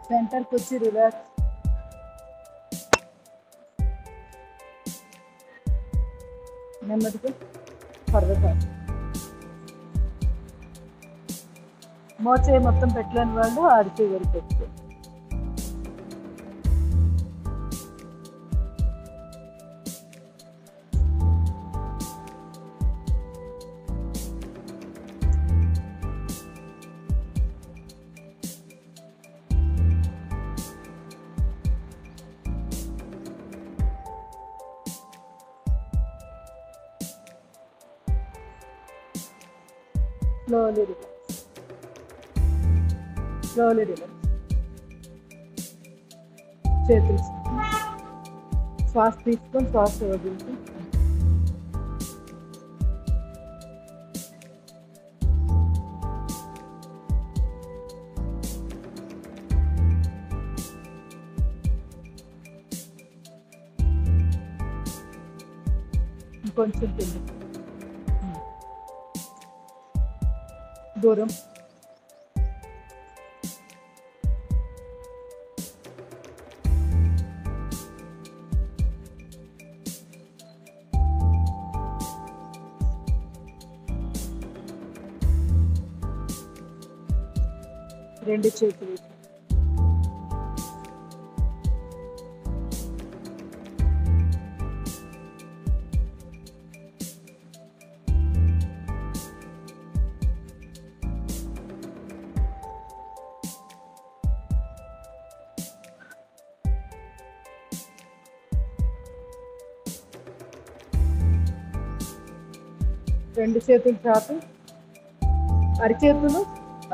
సెంటర్కి వచ్చి రిలాక్స్. నెమ్మదిగా పర్వతాలు. మోచేయి మొత్తం పెట్టలేని వాళ్ళు ఆడిచేయి వరకు పెట్టుకో. Slowly relax. Slowly relax. చేతులు శ్వాస తీసుకొని శ్వాస వదులుతూ ఇంకొంచెం తిండి దూరం. రెండు చేతులు రెండు చేతులు చాపి అరిచేతులు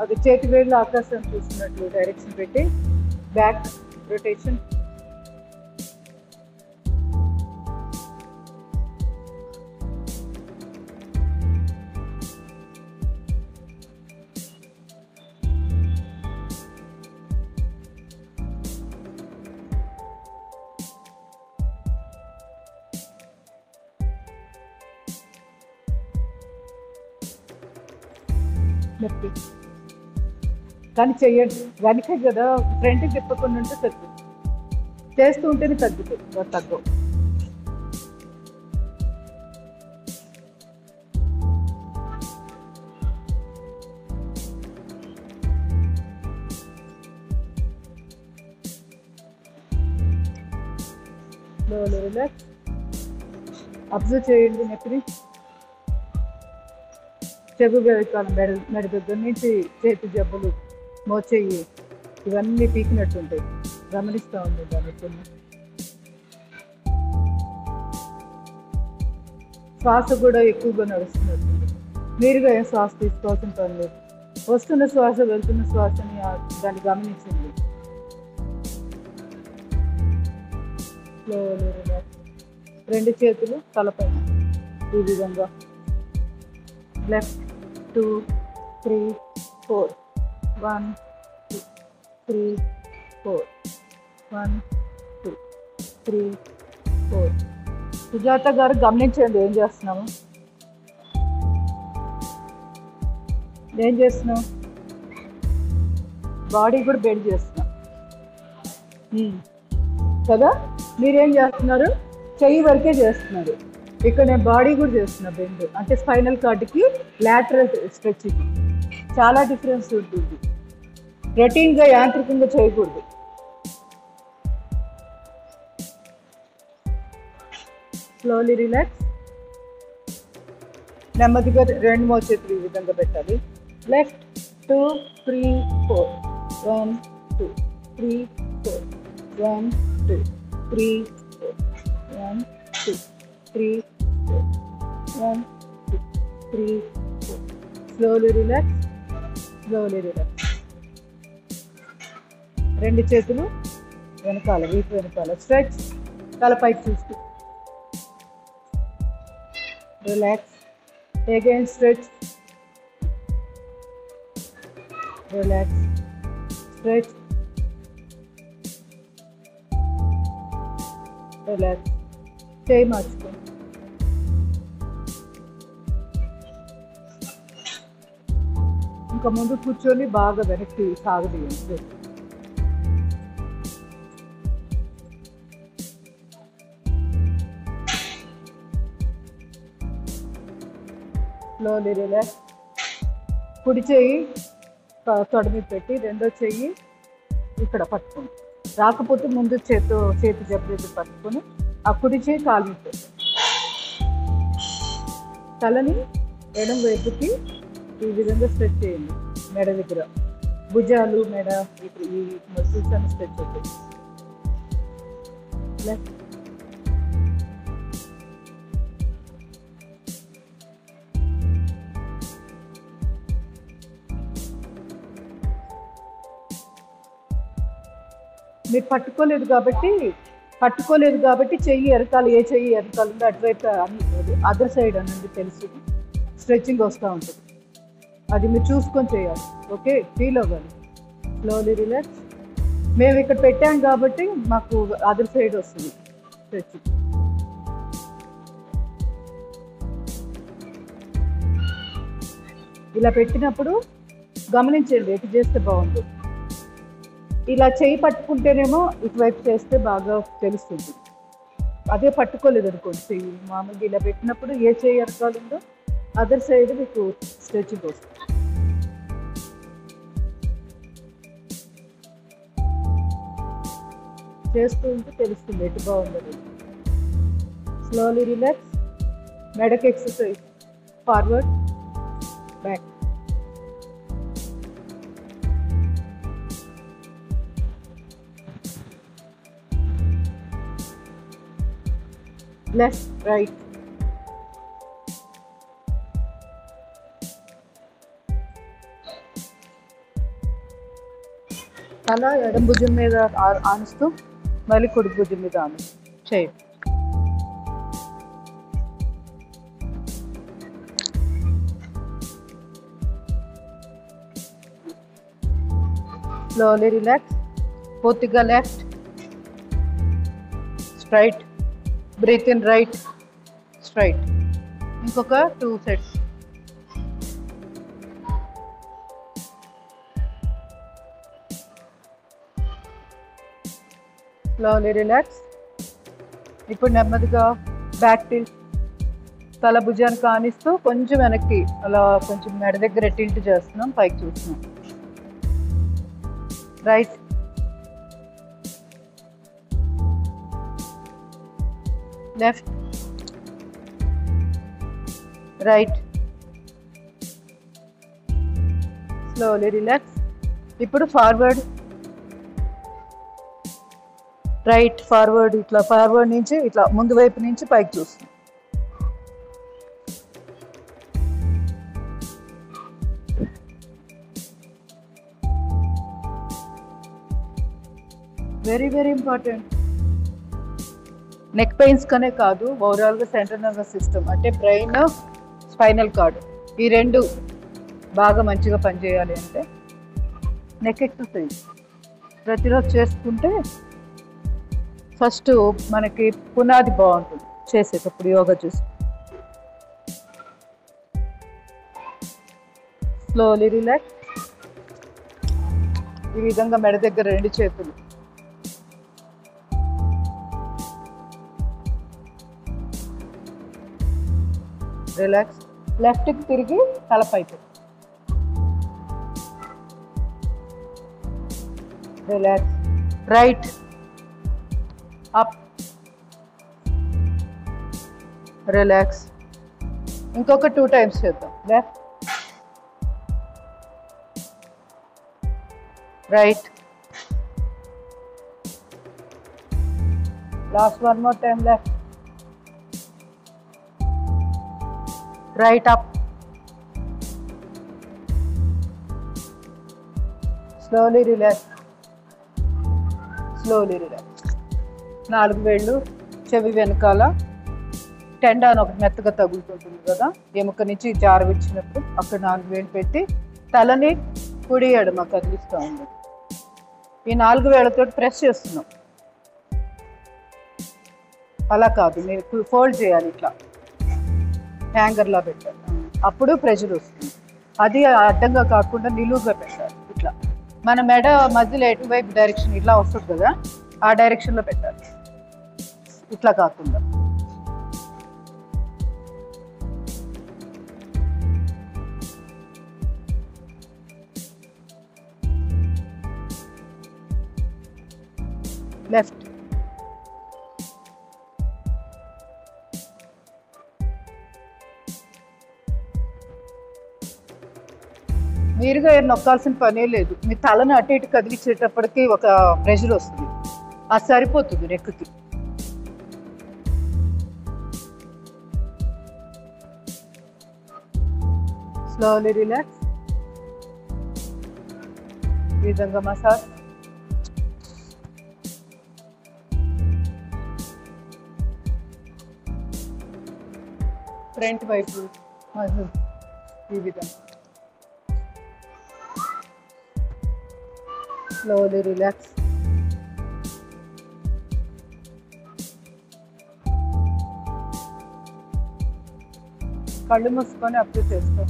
అది చేతి వేళ్ళు ఆకాశం చూస్తున్నట్లు డైరెక్షన్ పెట్టి బ్యాక్ రొటేషన్. నొప్పి కానీ చెయ్యండి. వెనకే కదా ఫ్రంట్కి తిప్పకుండా ఉంటే తగ్గుతుంది. చేస్తూ ఉంటేనే తగ్గుతుంది, తగ్గవు. రిలాక్స్. అబ్జర్వ్ చేయండి నెప్పిని. చెవి వేయకాలం మెడ దగ్గర నుంచి చేతి జబ్బులు, మోచేయి ఇవన్నీ పీకినట్టుంటాయి. గమనిస్తూ ఉంది దాన్ని. శ్వాస కూడా ఎక్కువగా నడుస్తున్నట్టుంది. మీరుగా ఏం శ్వాస తీసుకోవాల్సిన పని లేదు. వస్తున్న శ్వాస వెళ్తున్న శ్వాసని దాన్ని గమనించండి. Slowly relax. రెండు చేతులు తలపైన ఈ విధంగా. లెఫ్ట్ 2 3 4 1 2 3 4 1 2 3 4. సుజాత గారు గమనించండి ఏం చేస్తున్నాము. ఏం చేస్తున్నాం? బాడీ కూడా బెండ్ చేస్తున్నాం కదా. మీరేం చేస్తున్నారు? చెయ్యి వరకే చేస్తున్నారు. ఇక్కడ నేను బాడీ కూడా చేస్తున్నా బెండ్. అంటే స్పైనల్ కార్డ్కి లాటరల్ స్ట్రెచ్చింగ్. చాలా డిఫరెన్స్ ఉంటుంది. రొటీన్గా యాంత్రికంగా చేయకూడదు. Slowly relax. నెమ్మదిగా రెండు మోచేతులు ఈ విధంగా పెట్టాలి. Left 2 3 4 1 2 3 4 1 2 3 4 1 2 3 4 1 2 3 4. Slowly relax. Slowly relax. రెండు చేతులు వెనకాల, వీపు వెనకాల స్ట్రెచ్. తలపైకి చూస్తూ relax. Again stretch. Relax. Stretch. Relax. చేయి మార్చుకోండి. ఇంకా ముందు కూర్చొని బాగా వెనక్కి సాగదీయండి. Slowly relax. కుడి చెయ్యి తొడ మీద పెట్టి రెండో చెయ్యి ఇక్కడ పట్టుకోండి. రాకపోతే ముందు చేతి జబ్బు పట్టుకొని ఆ కుడి చేయి కాలు మీద పెట్టండి. తలని ఎడం వైపుకి ఈ విధంగా స్ట్రెచ్ చేయండి. మెడ దగ్గర భుజాలు, మెడ, ఈ మసిల్స్ అన్ని స్ట్రెచ్ అవుతాయి. మీరు పట్టుకోలేదు కాబట్టి చెయ్యి ఎరకాలి. ఏ చెయ్యి ఎరకాలి ఉందో అటువైపు అదర్ సైడ్ అనేది తెలుసు. స్ట్రెచ్చింగ్ వస్తూ ఉంటుంది. అది మీరు చూసుకొని చేయాలి. ఓకే, ఫీల్ అవ్వాలి. Slowly relax. మేము ఇక్కడ పెట్టాం కాబట్టి మాకు అదర్ సైడ్ వస్తుంది స్ట్రెచ్చింగ్. ఇలా పెట్టినప్పుడు గమనించండి ఎటు చేస్తే బాగుంటుంది. ఇలా చేయి పట్టుకుంటేనేమో ఇటువైపు చేస్తే బాగా తెలుస్తుంది. అదే పట్టుకోలేదు అనుకోండి చెయ్యి, మామూలుగా ఇలా పెట్టినప్పుడు ఏ చేయి ఎరకాలుందో అదర్ సైడ్ మీకు స్ట్రెచింగ్ వస్తుంది. చేస్తూ ఉంటే తెలుస్తుంది ఎటు బాగుంటుంది. Slowly relax. Medak exercise. Forward, back. Left, right. అలా ఎడం భుజం మీద ఆనిస్తూ మళ్ళీ కుడి భుజం మీద ఆనిస్తూ చేయండి. Slowly relax. పూర్తిగా left, straight. Breathe in right, straight. ఇంకొక 2 సెట్స్. Slowly relax. ఇప్పుడు నెమ్మదిగా బ్యాక్ టిల్ట్. తల భుజానికి ఆనిస్తూ కొంచెం వెనక్కి అలా కొంచెం మెడ దగ్గర టిల్ట్ చేస్తున్నాం, పైకి చూస్తున్నాం. Right, left, right. Slowly relax. ఇప్పుడు ఫార్వర్డ్, రైట్, ఫార్వర్డ్. ఇట్లా ఫార్వర్డ్ నుంచి ఇట్లా ముందు వైపు నుంచి పైకి చూస్తాం. Very very important. Neck pains కనే కాదు, ఓవరాల్గా సెంట్రల్ నర్వస్ సిస్టమ్ అంటే బ్రెయిన్, స్పైనల్ కార్డ్ ఈ రెండు బాగా మంచిగా పనిచేయాలి అంటే నెక్ ఎక్సర్సైజ్ ప్రతిరోజు చేసుకుంటే ఫస్ట్ మనకి పునాది బాగుంటుంది చేసేటప్పుడు యోగా చేసి. Slowly relax. ఈ విధంగా మెడ దగ్గర 2 చేతులు. రిలాక్స్. లెఫ్ట్కి తిరిగి తలపైకి. రిలాక్స్. Right, up, relax. ఇంకొక 2 టైమ్స్ చేద్దాం. Left, right. Last 1 more time. Left, right, up. Slowly relax. Slowly relax. 4 వేళ్ళు చెవి వెనకాల టెండాన్ ఒకటి మెత్తగా తగులుతుంటుంది కదా, ఎముక నుంచి జారవిచ్చినప్పుడు అక్కడ 4 వేళ్ళు పెట్టి తలని కుడి ఎడమ కదిలిస్తూ ఉంది. ఈ 4 వేళ్ళతో ప్రెస్ చేస్తున్నాం. అలా కాదు, మీరు ఫోల్డ్ చేయాలి, ఇట్లా హ్యాంగర్లా పెట్టాలి. అప్పుడు ప్రెషర్ వస్తుంది. అది అడ్డంగా కాకుండా నిలువుగా పెట్టాలి. ఇట్లా మన మెడ మధ్యలో ఎటువైపు డైరెక్షన్ ఇట్లా వస్తుంది కదా, ఆ డైరెక్షన్లో పెట్టాలి, ఇట్లా కాకుండా. మీరుగా ఏం నొక్కాల్సిన పనే లేదు. మీ తలను అటు ఇటు కదిలించేటప్పటికి ఒక ప్రెషర్ వస్తుంది, అది సరిపోతుంది నెక్కి. Slowly relax. ఈ విధంగా మసాజ్. ఫ్రంట్ వైపు ఈ విధంగా స్లోలీ రిలాక్స్. కళ్ళు మూసుకొని అప్లై చేసుకో.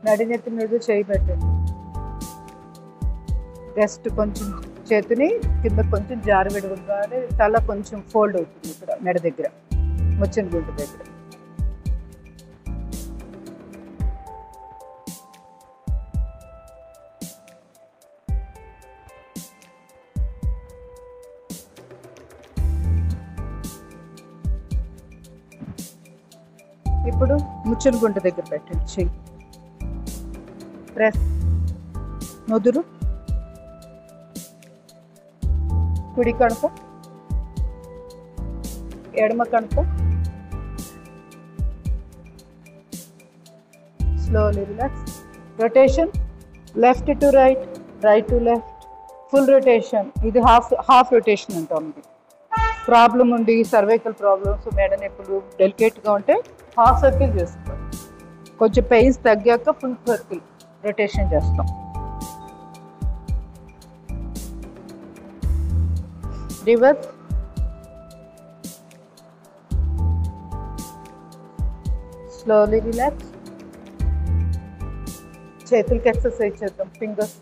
నడినెత్తి మీద చేయి పెట్టండి. జస్ట్ కొంచెం చేతిని కింద కొంచెం జారి విడవగానే తల కొంచెం ఫోల్డ్ అవుతుంది ఇక్కడ మెడ దగ్గర, ముచ్చిన గుంట దగ్గర. ఇప్పుడు ముచ్చిన గుంట దగ్గర పెట్టండి చెయ్యి. ప్రెస్. నుదురు, కుడి కణుక, ఎడమ కణుక. Slowly relax. Rotation left to right, right to left, full rotation. ఇది హాఫ్ రొటేషన్ అంటాం. ఇది ప్రాబ్లం ఉండి సర్వైకల్ ప్రాబ్లమ్స్, మెడ నొప్పులు, డెలికేట్గా ఉంటే హాఫ్ సర్కిల్ చేస్తాం. కొంచెం పెయిన్స్ తగ్గాక ఫుల్ సర్కిల్ రొటేషన్ చేస్తాం. రివర్స్. Slowly relax. చేతులకి ఎక్సర్సైజ్ చేద్దాం. Fingers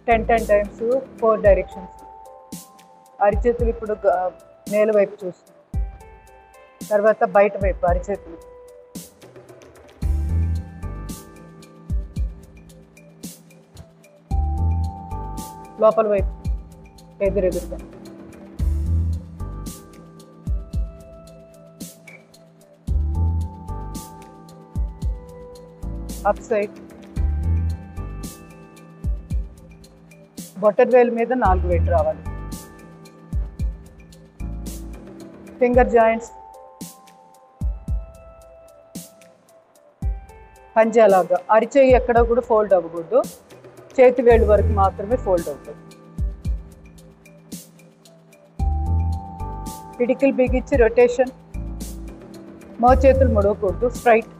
10 times 4 directions. అరిచేతులు ఇప్పుడు నేల వైపు చూస్తాం, తర్వాత బయట వైపు అరిచేతులు. లోపల వైపు ఎదురెదురుగా. Up side. బొటన్ వేల్ మీద 4 వేలు రావాలి. Finger joints పంజాలాగా. అరిచేయి ఎక్కడ కూడా ఫోల్డ్ అవ్వకూడదు, చేతి వేళ్ళు వరకు మాత్రమే ఫోల్డ్ అవుతుంది. పిడికిల్ బిగించి రొటేషన్. మోచేతులు ముడవకూడదు, స్ట్రైట్.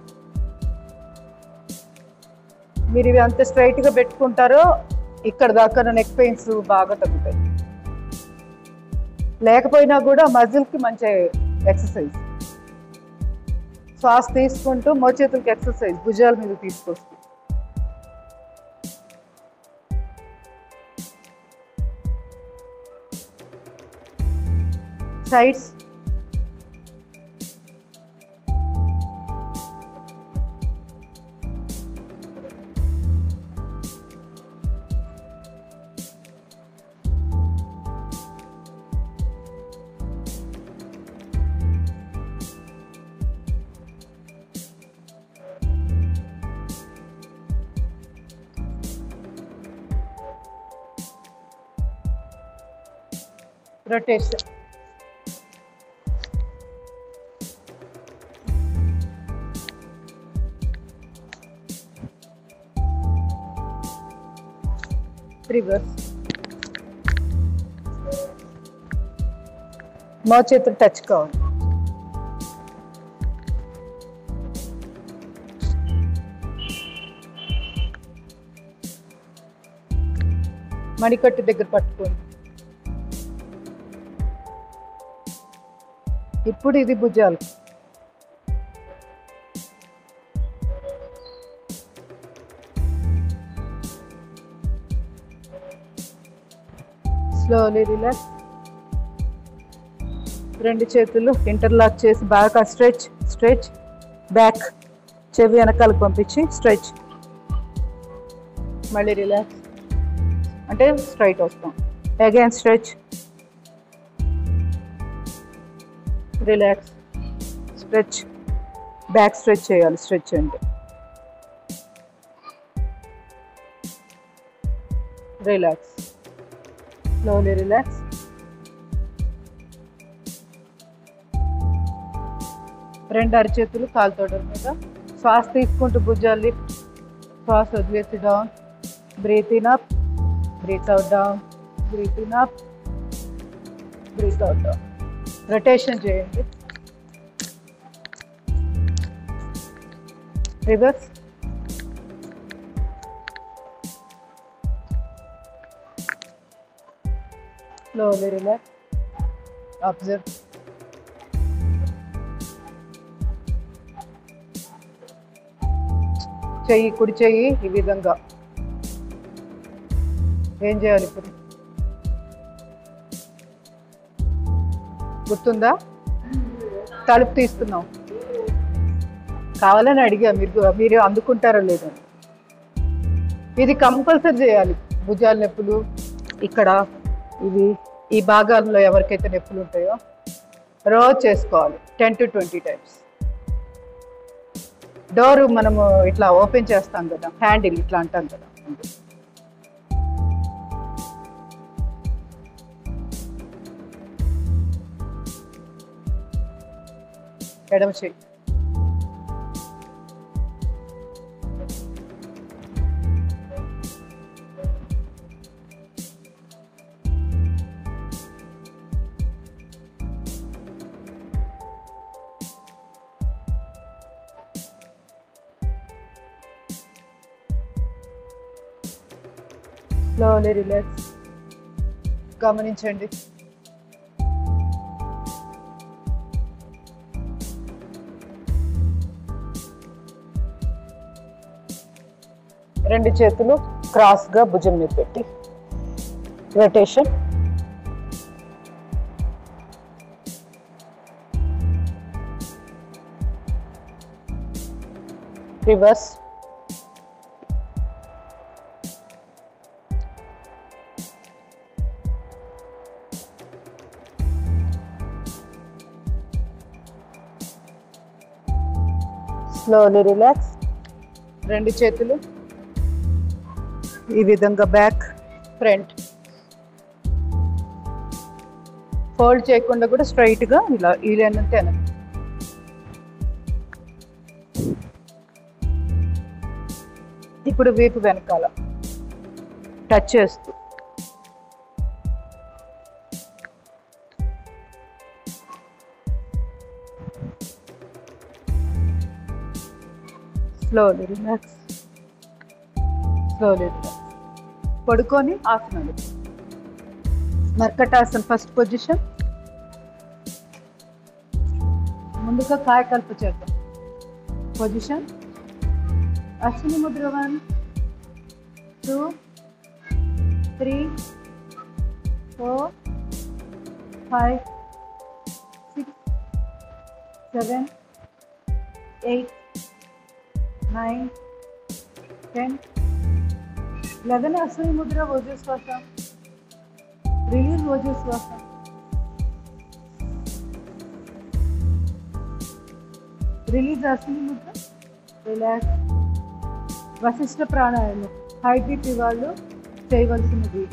మీరు ఇవి అంత స్ట్రైట్గా పెట్టుకుంటారో ఇక్కడ దాకా నెక్ పెయిన్స్ బాగా తగ్గుతాయి. లేకపోయినా కూడా మజిల్కి మంచి ఎక్సర్సైజ్. శ్వాస తీసుకుంటూ మోచేతులకి ఎక్సర్సైజ్, భుజాల మీద తీసుకొస్తూ. సైడ్స్. రొటేషన్. రివర్స్. మోచేతులు టచ్ కావాలి. మణికట్టు దగ్గర పట్టుకోండి. ఇప్పుడు ఇది భుజాలు. Slowly relax. రెండు చేతులు ఇంటర్లాక్ చేసి బాగా స్ట్రెచ్ స్ట్రెచ్. బ్యాక్ చెవి వెనకాలకు పంపించి స్ట్రెచ్. మళ్ళీ రిలాక్స్ అంటే స్ట్రైట్ వస్తాం. Again stretch, relax, stretch. Back stretch చేయాలి. స్ట్రెచ్ అంటే రిలాక్స్, స్లోలీ రిలాక్స్. రెండు అరిచేతులు కాలుతోటల మీద. శ్వాస తీసుకుంటూ భుజాలు లిఫ్ట్, శ్వాస వదిలేసి down. Breathe in up, breathe out down, breathe in up, breathe out down. Rotation చేయండి. రివర్స్. Slowly relax, observe. చెయ్యి, కుడి చెయ్యి ఈ విధంగా. ఏం చేయాలి ఇప్పుడు? గుర్తుందా? తలుపు తీస్తున్నాం. కావాలని అడిగా, మీరు అందుకుంటారో లేదో. ఇది కంపల్సరీ చేయాలి. భుజాల నొప్పులు ఇక్కడ ఇవి ఈ భాగాల్లో ఎవరికైతే నొప్పులు ఉంటాయో రోజు చేసుకోవాలి 10 to 20 times. డోర్ మనము ఇట్లా ఓపెన్ చేస్తాం కదా, హ్యాండిల్ ఇట్లా అంటాం కదా. ఎడమ చెయ్యి. Slowly relax. గమనించండి. రెండు చేతులు క్రాస్గా భుజం మీద పెట్టి రొటేషన్. రివర్స్. Slowly relax. రెండు చేతులు ఈ విధంగా బ్యాక్ ఫ్రంట్ ఫోల్డ్ చేయకుండా కూడా స్ట్రైట్గా ఇలా ఈ లైన్ అంతే వెనక్కి. ఇప్పుడు వీపు వెనకాల టచ్ చేస్తూ స్లోలీ రిలాక్స్, స్లోలీ రిలాక్స్. పడుకొని ఆసనాలు. మర్కటాసన ఫస్ట్ పొజిషన్. ముందుగా కాయకల్ప చేద్దాం. Position. Ashwini Mudra 1 2 3 4 5 6 7 8 9 10 11. Ashwini Mudra ఓజస్వాస. Release ఓజస్వాస. Release Ashwini Mudra. Relax. Vashishtha ప్రాణాయామం హై బీపీ వాళ్ళు చేయవలసినది.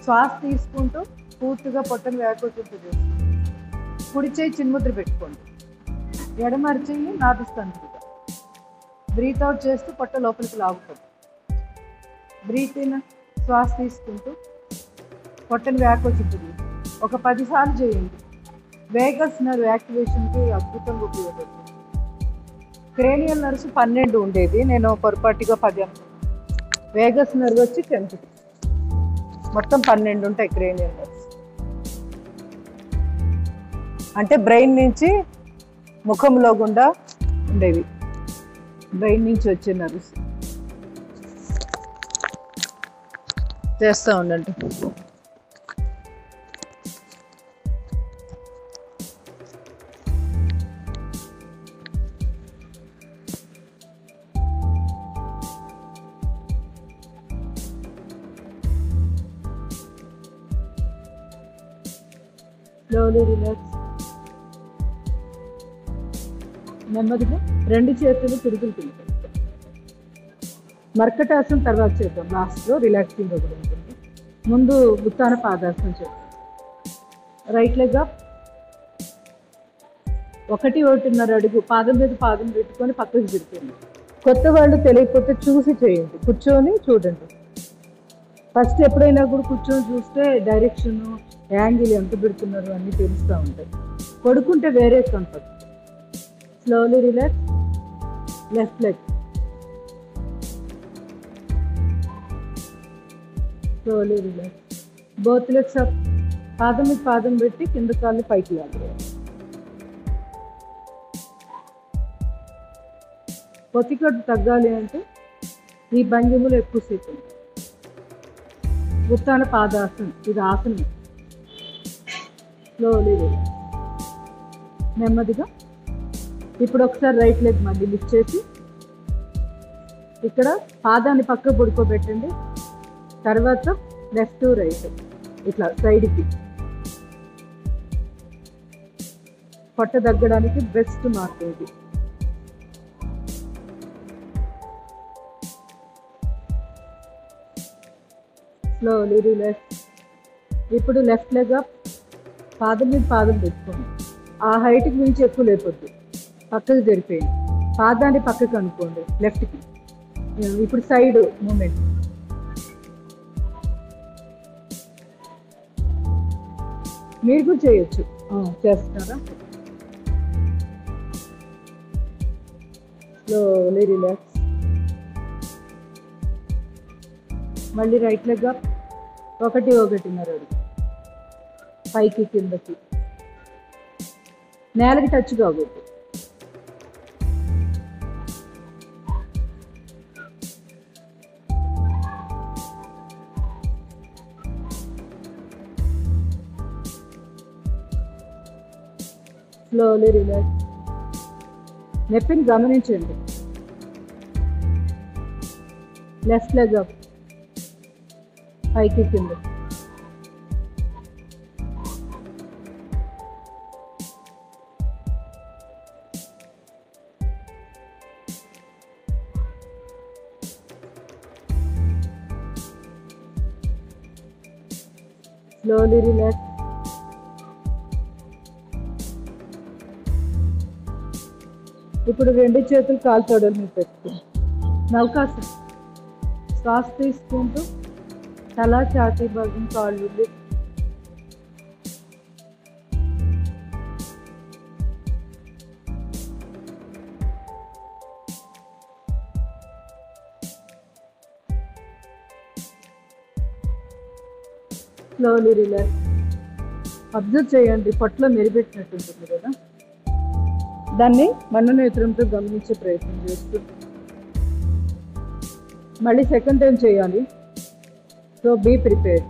శ్వాస తీసుకుంటూ పూర్తిగా పొట్టను వ్యాకోచించదు. కుడి చేయి చిన్ముద్ర పెట్టుకోండి. ఎడమరి చెయ్యి నాభిస్తాను. బ్రీత్ అవుట్ చేస్తూ పొట్ట లోపలికి లాగుతుంది. బ్రీత్ ఇన్, శ్వాస తీసుకుంటూ పొట్టను వ్యాకోచించదు. ఒక 10 సార్లు చేయండి. వేగస్ నర్వ్ యాక్టివేషన్కి అద్భుతంగా ఉపయోగపడుతుంది. క్రేనియల్ నర్వ్స్ 12 ఉండేది, నేను పొరపాటుగా 10 అనుకున్నాను. వేగస్ నర్వ్ వచ్చి 10. మొత్తం 12 ఉంటాయి క్రేనియల్ నర్వ్స్. అంటే బ్రెయిన్ నుంచి ముఖంలో గుండా ఉండేవి. బ్రెయిన్ నుంచి వచ్చే నర్వ్స్. చేస్తూ ఉండండి. Slowly relax. నెమ్మదిగా రెండు చేతులు తిరుగులు తిరుగుతాయి. మర్కటాసనం తర్వాత చేద్దాం, లాస్ట్లో రిలాక్సింగ్ ఒకటి ఉంటుంది. ముందు ఉత్తాన పాదాసనం చేద్దాం. రైట్ లెగ్ అప్, 1-1.5 అడుగు పాదం మీద పాదం పెట్టుకొని పక్కకు తిరుగుతుంది. కొత్త వాళ్ళు తెలియకపోతే చూసి చేయండి, కూర్చొని చూడండి. ఫస్ట్ ఎప్పుడైనా కూడా కూర్చొని చూస్తే డైరెక్షన్, యాంగిల్ ఎంత పెడుతున్నారు అన్నీ తెలుస్తూ ఉంటాయి. పడుకుంటే వేరే comfort. Slowly relax. Left leg slowly relax. Both legs up, పాదం మీద పాదం పెట్టి కింద కాళ్ళు పైకి లాగాలి. పొత్తికట్టు తగ్గాలి అంటే ఈ భంగిమలు ఎక్కువసేపు ఉంటాయి. ఉత్తాన పాదాసనం, ఇది ఆసనం. Slowly relax. నెమ్మదిగా ఇప్పుడు ఒకసారి రైట్ లెగ్ మళ్ళీ లిఫ్ట్ చేసి ఇక్కడ పాదాన్ని పక్క పడుకోబెట్టండి. తర్వాత లెఫ్ట్ రైట్ ఇట్లా సైడ్కి. పొట్ట తగ్గడానికి బెస్ట్ మార్క్ ఇది. Slowly relax. ఇప్పుడు లెఫ్ట్ లెగ్ అప్, పాదం మీద పాదం పెట్టుకోండి. ఆ హైట్కి మించి ఎక్కువ లేపొద్దు, పక్కకు జరిపోయింది. పాదాన్ని పక్కకు అనుకోండి లెఫ్ట్కి. ఇప్పుడు సైడ్ మూమెంట్. మీరు కూడా చేయొచ్చు, చేస్తున్నారా? Slowly relax. మళ్ళీ రైట్ లెగ్ అప్, 1-1.5 అడుగు పైకి కిందకి, నేలకి టచ్ కావద్దు. Slowly relax. నొప్పిని గమనించండి. లెఫ్ట్ లెగ్ అప్, పైకి కింద. Slowly relax. ఇప్పుడు రెండు చేతులు కాలు తొడల మీద పెట్టుకుని నౌకాసనం. శ్వాస తీసుకుంటూ తల, ఛాతీ భాగం, కాళ్ళు స్లోలీ రిలాక్స్. అబ్జర్వ్ చేయండి, పొట్టలో మెరిపెట్టినట్టు ఉంటుంది కదా, దాన్ని మనోనేత్రంతో గమనించే ప్రయత్నం చేస్తూ మళ్ళీ సెకండ్ టైం చేయాలి. So be prepared.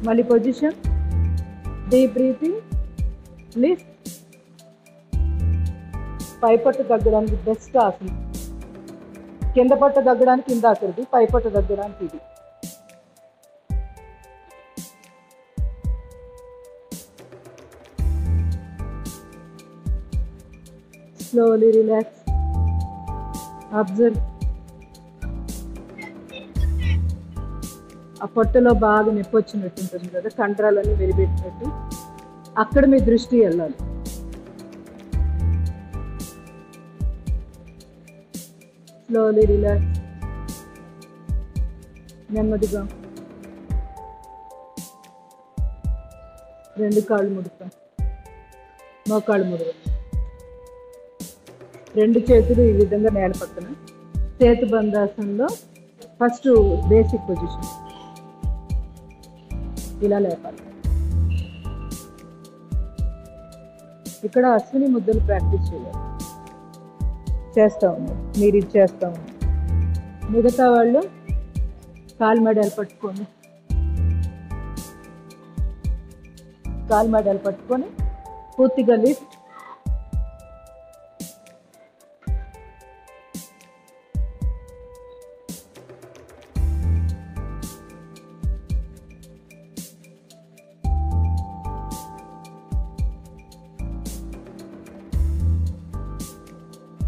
మళ్ళీ పొజిషన్, డీప్ బ్రీతింగ్, లిఫ్ట్. పై పట్టు తగ్గడానికి బెస్ట్ ఆసనం. కింద పట్టు తగ్గడానికి కింద అక్కడిది, పై పట్టు తగ్గడానికి ఇది. Slowly relax. అబ్జర్వ్. ఆ పొట్టలో బాగా నొప్పి వచ్చినట్టు ఉంటుంది కదా, కండరాలన్నీ వెలిపెట్టినట్టు, అక్కడ మీ దృష్టి వెళ్ళాలి. Slowly relax. నెమ్మదిగా రెండు కాళ్ళు ముడుతాం, మోకాళ్ళు ముడుతాం. రెండు చేతులు ఈ విధంగా నేల పక్కన. చేతు బంధాసనంలో ఫస్ట్ బేసిక్ పొజిషన్ ఇలా లేపాలి. ఇక్కడ అశ్విని ముద్దలు ప్రాక్టీస్ చేయాలి. చేస్తూ ఉన్నారు, మీరు ఇది చేస్తూ ఉన్నారు. మిగతా వాళ్ళు కాలు మెడలు పట్టుకొని పూర్తిగా లిఫ్ట్.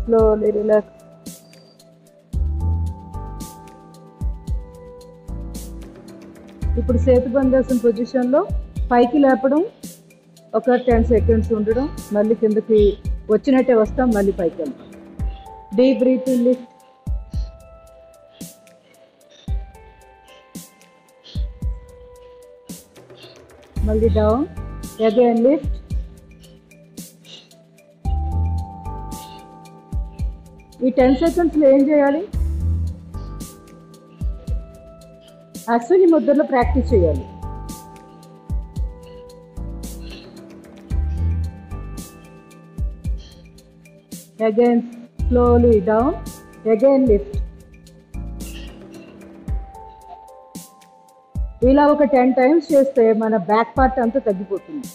Slowly relax. ఇప్పుడు సేతుబంధాసన పొజిషన్లో పైకి లేపడం ఒక 10 seconds ఉండడం, మళ్ళీ కిందకి వచ్చినట్టే వస్తాం, మళ్ళీ పైకి వెళ్తాం. Deep breath in, lift. మళ్ళీ డౌన్, అగైన్ లిఫ్ట్. ఈ 10 secondsలో ఏం చేయాలి? అశ్విని ముద్రలో ప్రాక్టీస్ చేయాలి. Again slowly down, again lift. ఇలా ఒక 10 times చేస్తే మన బ్యాక్ పార్ట్ అంతా తగ్గిపోతుంది.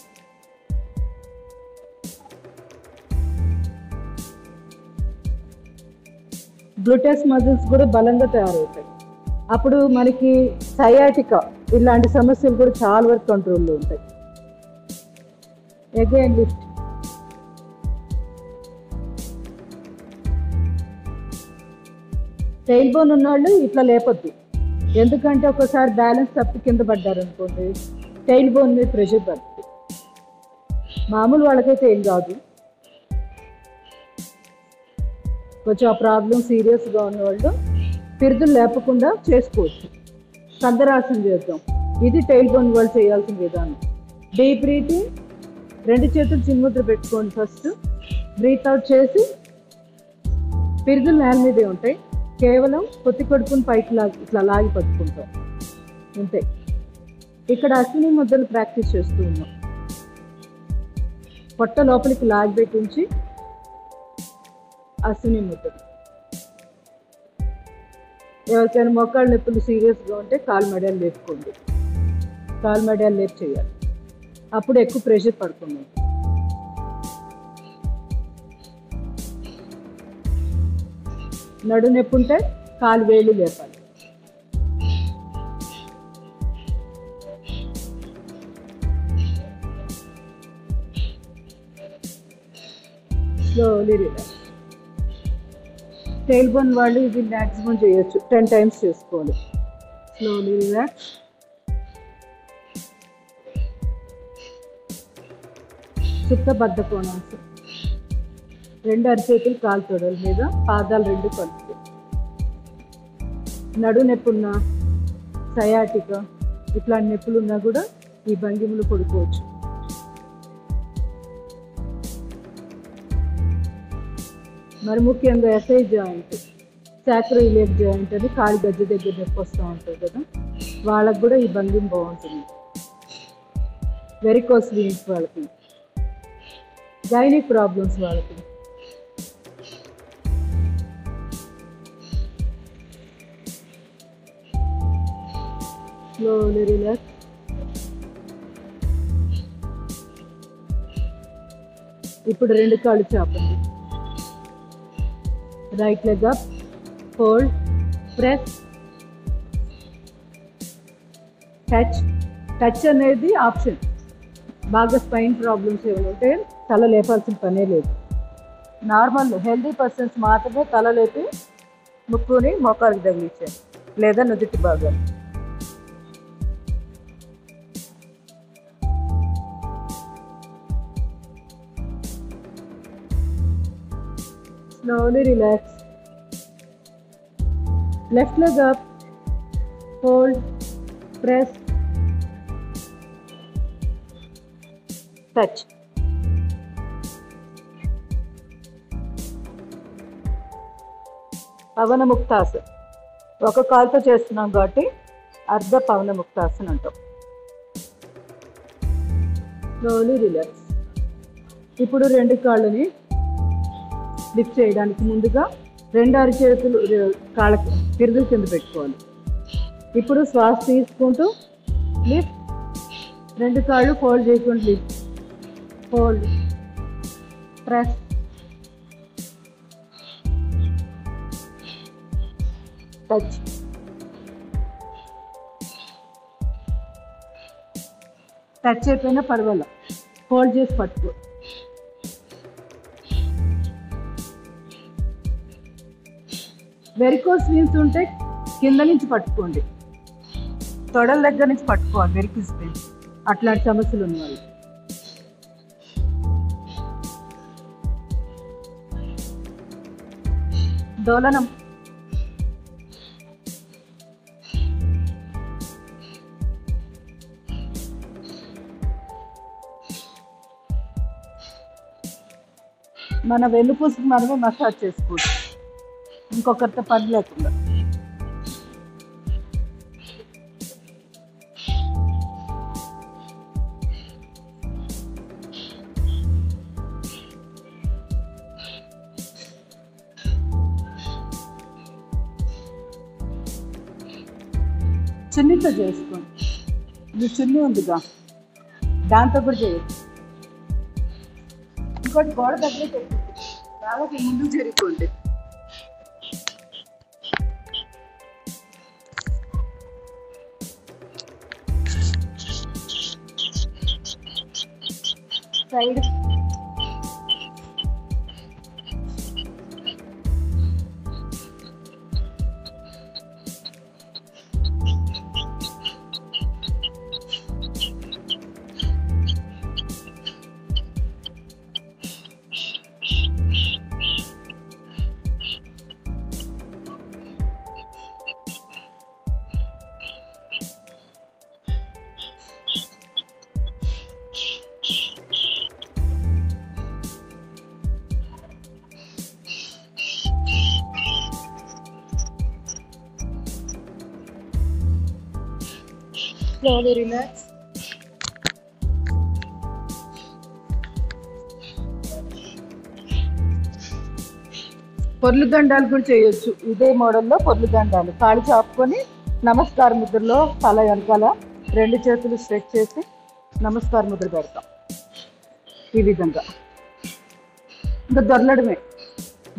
గ్లూటస్ మజిల్స్ కూడా బలంగా తయారవుతాయి. అప్పుడు మనకి సయాటికా ఇలాంటి సమస్యలు కూడా చాలా వరకు కంట్రోల్లో ఉంటాయి. Again lift. టైల్ బోన్ ఉన్నవాళ్ళు ఇట్లా లేపొద్దు, ఎందుకంటే ఒకసారి బ్యాలెన్స్ తప్పి కింద పడ్డారు అనుకోండి, టైల్ బోన్ మీద ప్రెషర్ పడుతుంది. మామూలు వాళ్ళకైతే ఏం కాదు, కొంచెం ఆ ప్రాబ్లం సీరియస్గా ఉన్నవాళ్ళు పిరుదులు లేపకుండా చేసుకోవచ్చు. కందరాసనం చేద్దాం. ఇది టైల్ బోన్ వాళ్ళు చేయాల్సిన విధానం. డీప్ బ్రీతింగ్, 2 చేతులు చిన్ముద్ర పెట్టుకోండి. ఫస్ట్ బ్రీత్ అవుట్ చేసి, పిరుదులు నేల మీదే ఉంటాయి, కేవలం పొత్తి కడుపుని పైకి ఇట్లా లాగి పట్టుకుంటాం అంతే. ఇక్కడ అశ్విని ముద్రలు ప్రాక్టీస్ చేస్తూ ఉన్నాం. పొట్ట లోపలికి లాగి పెట్టి ఉంచి అశ్విని ముద్రలు. ఎవరికైనా మోకాళ్ళ నొప్పులు సీరియస్గా ఉంటే కాలు మెడలు లేపుకోండి. కాలు మెడలు లేపు చేయాలి, అప్పుడు ఎక్కువ ప్రెషర్ పడుతుంది. నడు నొప్పి ఉంటే కాలు వేళ్ళు లేపాలి. Slowly relax. టైల్ బోన్ వాళ్ళు ఇది మ్యాక్సిమం చేయొచ్చు, 10 times చేసుకోవాలి. Slowly relax. సుప్తబద్ధ కోణాసనం. 2 అరిచేతులు కాలు తొడల మీద, పాదాలు 2 కలుపు. నడు నొప్పున్నా, సయాటికా ఇట్లాంటి నొప్పులున్నా కూడా ఈ భంగిమలు పడుకోవచ్చు. మరి ముఖ్యంగా ఎస్ఐ జాయింట్, సాక్రోయిలియక్ జాయింట్ అని కాలు గజ్జ దగ్గర నొప్పి వస్తూ ఉంటుంది కదా, వాళ్ళకు కూడా ఈ భంగిమ బాగుంటుంది. వెరికోస్ వీన్స్ వాళ్ళకి, గైనిక్ ప్రాబ్లమ్స్ వాళ్ళకి. Slowly relax. ఇప్పుడు 2 కాళ్ళు చాపండి. Right leg up, hold, press, touch. Touch అనేది ఆప్షన్. బాగా స్పైన్ ప్రాబ్లమ్స్ ఏమైనా ఉంటే తల లేపాల్సిన పనే లేదు. నార్మల్ హెల్దీ పర్సన్స్ మాత్రమే తల లేపి ముక్కుని మోకాళ్ళకి తగిలించారు, లేదా నుదుటి భాగాలు. Slowly relax. Left leg up, hold, press, touch. పవన ముక్తాసన. ఒక కాలుతో చేస్తున్నాం కాబట్టి అర్ధ పవన ముక్తాసన అంటాం. Slowly relax. ఇప్పుడు 2 కాళ్ళని లిఫ్ట్ చేయడానికి ముందుగా 2 అరిచేతులు కాళ్ళ పిరుదుల కింద పెట్టుకోవాలి. ఇప్పుడు శ్వాస తీసుకుంటూ లిఫ్ట్, 2 కాళ్ళు ఫోల్డ్ చేసుకుంటూ lift, fold, press, touch. Touch అయిపోయినా పర్వాలేదు, ఫోల్డ్ చేసి పట్టుకో. వెరికోస్ వీన్స్ ఉంటే కింద నుంచి పట్టుకోండి, తొడల దగ్గర నుంచి పట్టుకోవాలి వెరికోస్ వీన్స్ అట్లాంటి సమస్యలు ఉన్న వాళ్ళు. డోలనం మన వెన్నుపూసకి మనమే మసాజ్ చేసుకోవచ్చు, ఇంకొకరితో పని లేకుండా. చున్నీతో చేసుకోండి, ఇది చున్నీ ఉందిగా దాంతో కూడా చేయొచ్చు. ఇంకోటి గోడ దగ్గర పెట్టి బాగా ముందు జరిగిపోండి. Side slowly relax. పొర్లు దండాలు కూడా చేయొచ్చు ఇదే మోడల్లో. పొర్లు దండాలు కాళ్ళు చాపుకొని నమస్కార ముద్రలో తల వెనకాల 2 చేతులు స్ట్రెచ్ చేసి నమస్కార ముద్ర పెడతాం ఈ విధంగా. ఇంకా దొరలడమే,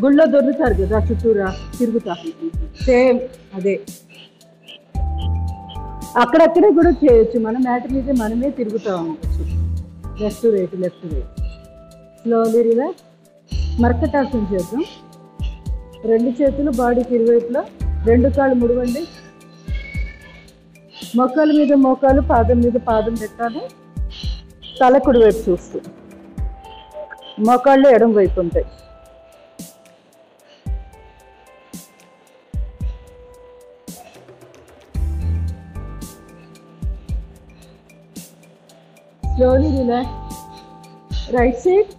గుళ్ళో దొరుకుతారు కదా చుట్టూరా తిరుగుతా, సేమ్ అదే. అక్కడక్కడే కూడా చేయొచ్చు, మన మ్యాట్ మీద మనమే తిరుగుతూ ఉండొచ్చు. Left right left right. Slowly relax. మర్కటాసనం చేద్దాం. 2 చేతులు బాడీకి ఇరువైపులా, 2 కాళ్ళు ముడవండి. మోకాలు మీద మోకాలు, పాదం మీద పాదం పెట్టాలి. తల కుడి వైపు చూస్తూ, మోకాళ్ళు ఎడం వైపు ఉంటాయి. Slowly relax. Right side.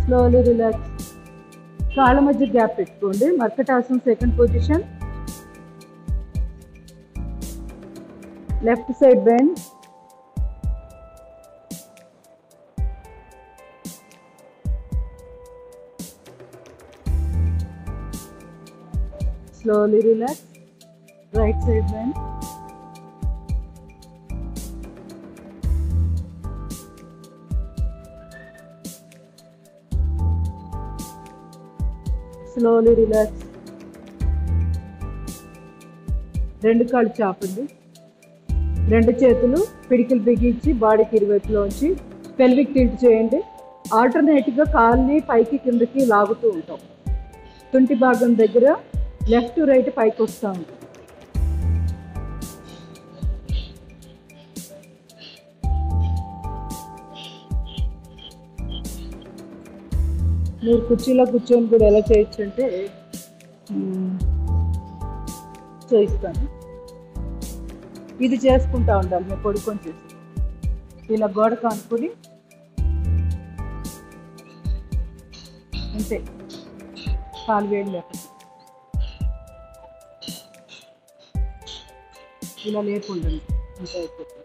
Slowly relax. కాళ్ళ మధ్య గ్యాప్ పెట్టుకోండి. మర్కటాసనం second position. Left side bend. Slowly relax. Right side bend. Slowly relax. 2 కాళ్ళు చాపండి. 2 చేతులు పిడికిలు బిగించి బాడీకి ఇరువైపులో ఉంచి పెల్విక్ టిల్ట్ చేయండి. ఆల్టర్నేట్గా కాళ్ళని పైకి కిందకి లాగుతూ ఉంటాం. తుంటి భాగం దగ్గర లెఫ్ట్ రైట్ పైకి వస్తూ ఉంటాం. మీరు కుర్చీలో కూర్చొని కూడా ఎలా చేయొచ్చు అంటే చేయిస్తాను. ఇది చేసుకుంటూ ఉండాలి. మీరు పడుకొని చేసి ఇలా గోడ కానుకొని అంతే, కాలు వేడి లేకుండా ఇలా లేకుండండి, అంతే అయిపోతుంది.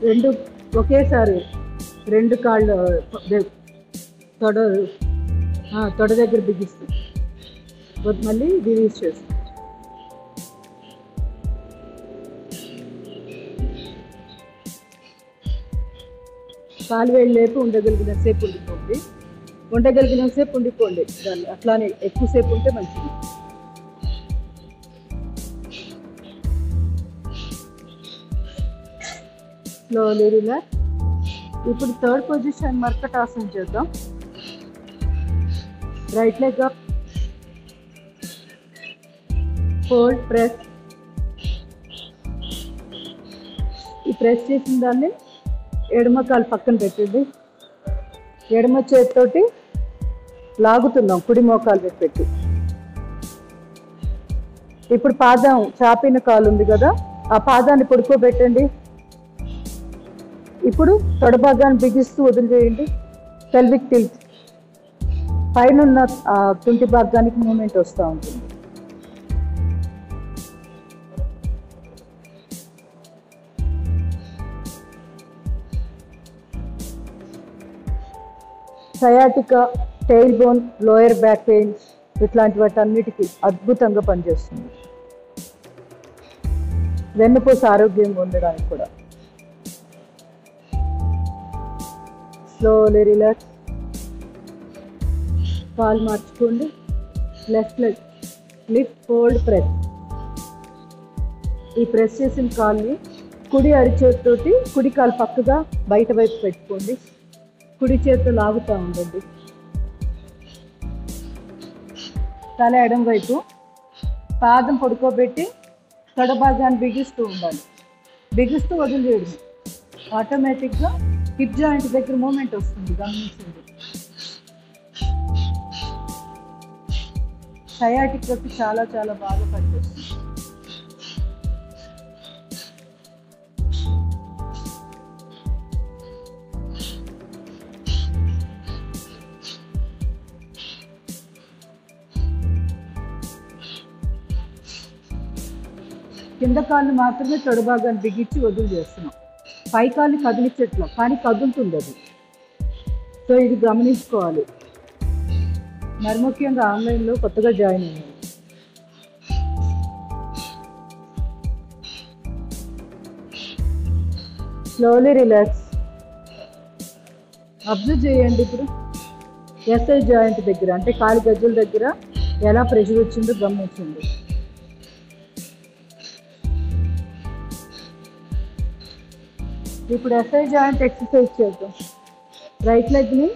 రెండు ఒకేసారి 2 కాళ్ళు తొడ దగ్గర బిగిస్తుంది, మళ్ళీ రిలీజ్ చేస్తుంది. కాలు వేళ్ళు లేపు ఉండగలిగినంతసేపు ఉండిపోండి. ఉండగలిగినంతసేపు ఉండిపోండి. దాన్ని అట్లానే ఎక్కువసేపు ఉంటే మంచిది. Slowly relax. ఇప్పుడు థర్డ్ పొజిషన్ మర్కటాసన చేద్దాం. Right leg up, fold, press. ఈ ప్రెస్ చేసిన దాన్ని ఎడమ కాలు పక్కన పెట్టండి. ఎడమ చేతితోటి లాగుతున్నాం కుడి మోకాలు పెట్టి. ఇప్పుడు పాదం చాపిన కాలు ఉంది కదా, ఆ పాదాన్ని పడుకోబెట్టండి. ఇప్పుడు తొడభాగాన్ని బిగిస్తూ వదిలివేయండి. Pelvic tilt. పైన ఉన్న తుంటి భాగానికి మూమెంట్ వస్తూ ఉంటుంది. Sciatica, tail bone, lower back pain ఇట్లాంటి వాటన్నిటికీ అద్భుతంగా పనిచేస్తుంది. వెన్నుపూస ఆరోగ్యంగా ఉండడానికి కూడా. Slowly relax. కాలు మార్చుకోండి. Left leg lift, fold, press. ఈ ప్రెస్ చేసిన కాల్ని కుడి అరిచేతితోటి కుడి కాలు పక్కగా బయట వైపు పెట్టుకోండి. కుడి చేతితో లాగుతూ ఉండండి. తల ఎడం వైపు, పాదం పడుకోబెట్టి తొడ భాగాన్ని బిగిస్తూ ఉండాలి. బిగిస్తూ వదిలివేయడం. ఆటోమేటిక్గా హిప్ జాయింట్ దగ్గర మూమెంట్ వస్తుంది, గమనించండి. సయాటిక్కి చాలా చాలా బాగా పనిచేస్తుంది. కింద కాళ్ళు మాత్రమే తొడ భాగాన్ని బిగించి వదులు చేస్తున్నాం. పై కాళ్ళు కదిలించట్లా, కానీ కదులుతుంది అది. సో ఇది గమనించుకోవాలి. మరి ముఖ్యంగా ఆన్లైన్లో కొత్తగా జాయిన్ అయ్యాను. Slowly relax. అబ్జర్వ్ చేయండి. ఇప్పుడు ఎస్ఐ జాయింట్ దగ్గర, అంటే కాలి గజ్జల దగ్గర ఎలా ప్రెషర్ వచ్చిందో గమనించండి. ఇప్పుడు ఎస్ఐ జాయింట్ ఎక్సర్సైజ్ చేద్దాం. రైట్ లెగ్ని,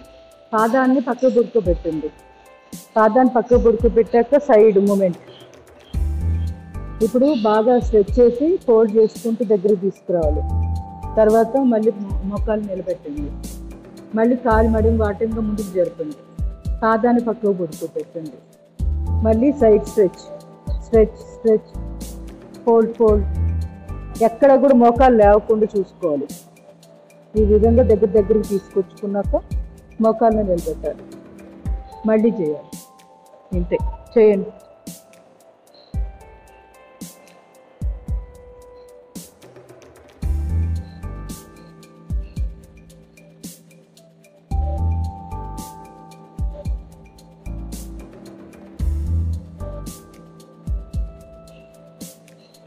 పాదాన్ని పక్కకు బుడుకోబెట్టండి. పాదాన్ని పక్కకు బుడుకోబెట్టాక సైడ్ మూమెంట్. ఇప్పుడు బాగా స్ట్రెచ్ చేసి ఫోల్డ్ చేసుకుంటూ దగ్గరికి తీసుకురావాలి. తర్వాత మళ్ళీ మోకాలు నిలబెట్టండి. మళ్ళీ కాలు మడిని వాటంగా ముందుకు జరపండి. పాదాన్ని పక్కకు బుడుకోబెట్టండి. మళ్ళీ side stretch, stretch, stretch, fold, fold. ఎక్కడ కూడా మోకాలు లేవకుండా చూసుకోవాలి. ఈ విధంగా దగ్గరికి తీసుకొచ్చుకున్నాక మోకాలను నిలబెట్టాలి. మళ్ళీ చేయాలి. ఇంతే, చేయండి.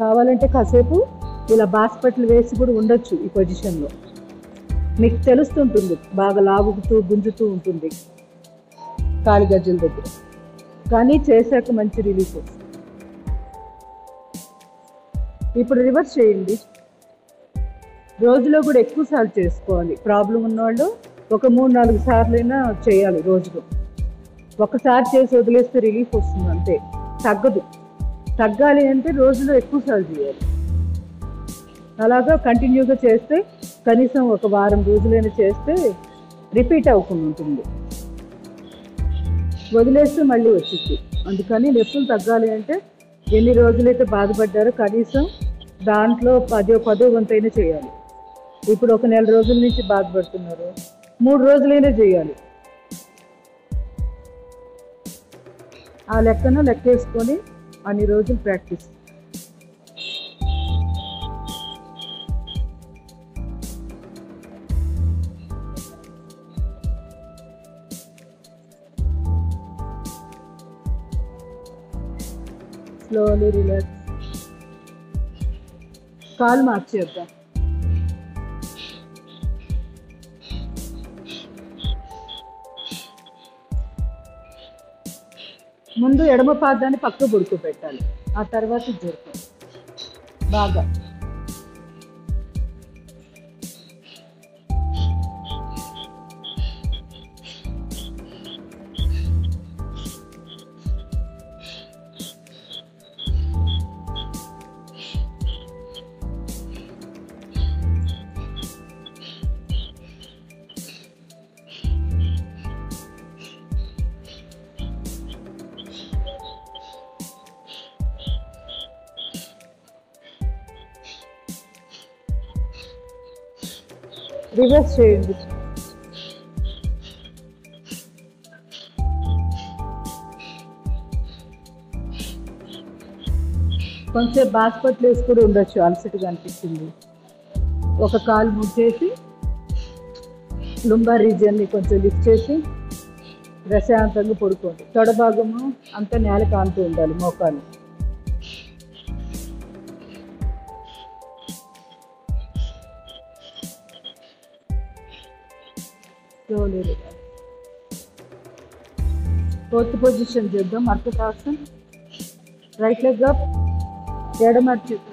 కావాలంటే కాసేపు ఇలా బాస్పట్లు వేసి కూడా ఉండొచ్చు. ఈ పొజిషన్లో మీకు తెలుస్తుంటుంది, బాగా లాగుతూ గుంజుతూ ఉంటుంది కాలి గజ్జల దగ్గర. కానీ చేశాక మంచి రిలీఫ్ వస్తుంది. ఇప్పుడు రివర్స్ చేయండి. రోజులో కూడా ఎక్కువ సార్లు చేసుకోవాలి. ప్రాబ్లం ఉన్నవాళ్ళు ఒక 3-4 సార్లైనా చేయాలి రోజులో. ఒకసారి చేసి వదిలేస్తే రిలీఫ్ వస్తుంది అంతే, తగ్గదు. తగ్గాలి అంటే రోజులో ఎక్కువ సార్లు చేయాలి. అలాగా కంటిన్యూగా చేస్తే కనీసం ఒక వారం రోజులైనా చేస్తే రిపీట్ అవ్వకుండా ఉంటుంది. వదిలేస్తే మళ్ళీ వచ్చింది. అందుకని నొప్పులు తగ్గాలి అంటే ఎన్ని రోజులైతే బాధపడ్డారో కనీసం దాంట్లో 10 వంతైనా చేయాలి. ఇప్పుడు ఒక నెల రోజుల నుంచి బాధపడుతున్నారు, 3 రోజులైనా చేయాలి. ఆ లెక్కేసుకొని అన్ని రోజులు ప్రాక్టీస్. Slowly relax. కాలు మార్చేద్దాం. ముందు ఎడమ పాదాన్ని పక్క బుడుకు పెట్టాలి, ఆ తర్వాత జరుపు బాగా. రివర్స్ చేయండి. కొంచెం బాస్పట్లు వేసి కూడా ఉండొచ్చు, అలసటగా అనిపిస్తుంది. ఒక కాలు ముట్టేసి లుంబార్ రీజియన్ని కొంచెం లిఫ్ట్ చేసి ప్రశాంతంగా పడుకోండి. తొడ భాగము అంతా నేల కాంతూ ఉండాలి, మోకాలు. ఫోర్త్ పొజిషన్ చేద్దాం, మర్కటాసన్. రైట్ లెగ్ అప్, ఎడమ చేతులు